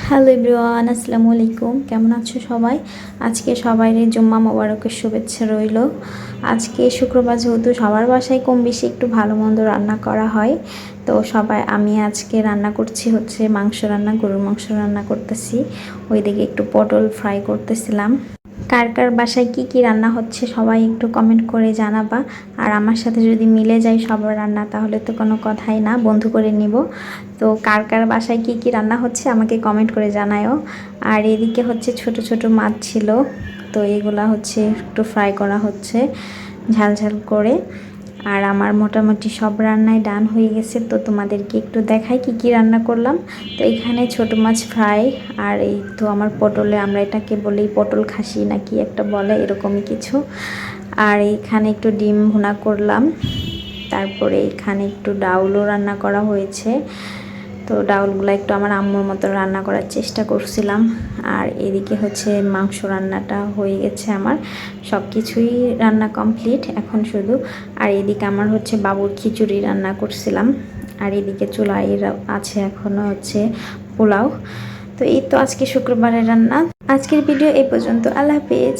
Hello everyone, আসসালামু আলাইকুম। কেমন আছো সবাই? আজকে সবাইরে জুম্মা মোবারকের শুভেচ্ছা রইল। আজকে শুক্রবার, যেহেতু সবার বাসায় কম বেশি একটু ভালো মন্দ রান্না করা হয়, তো আমি আজকে রান্না করছি হচ্ছে মাংস রান্না, গরুর মাংস রান্না করতেছি। ওইদিকে একটু পটল ফ্রাই করতেছিলাম। কার কার বাসায় কি কি রান্না হচ্ছে সবাই একটু কমেন্ট করে জানাবা। আর আমার সাথে যদি মিলে যায় সবার রান্না, তাহলে তো কোনো কথাই না, বন্ধু করে নিব। তো কার কার বাসায় কি কি রান্না হচ্ছে আমাকে কমেন্ট করে জানায়ও। আর এদিকে হচ্ছে ছোট ছোট মাছ ছিল, তো এগুলা হচ্ছে একটু ফ্রাই করা হচ্ছে ঝাল ঝাল করে। আর আমার মোটামুটি সব রান্নাই ডান হয়ে গেছে, তো তোমাদেরকে একটু দেখাই কি কি রান্না করলাম। তো এখানে ছোট মাছ ফ্রাই, আর এই তো আমার পটলে, আমরা এটাকে বলি পটল খাসি নাকি একটা বলে এরকমই কিছু। আর এইখানে একটু ডিম ভুনা করলাম। তারপরে এখানে একটু ডাউলও রান্না করা হয়েছে। তো ডাউলগুলো একটু আমার আম্মুর মতো রান্না করার চেষ্টা করছিলাম। আর এদিকে হচ্ছে মাংস রান্নাটা হয়ে গেছে আমার, সব কিছুই রান্না কমপ্লিট এখন শুধু। আর এদিকে আমার হচ্ছে বাবুর খিচুড়ি রান্না করছিলাম। আর এদিকে চুলায় আছে এখনও হচ্ছে পোলাও। তো এই তো আজকে শুক্রবারের রান্না। আজকের ভিডিও এই পর্যন্ত। আল্লাহ হাফেজ।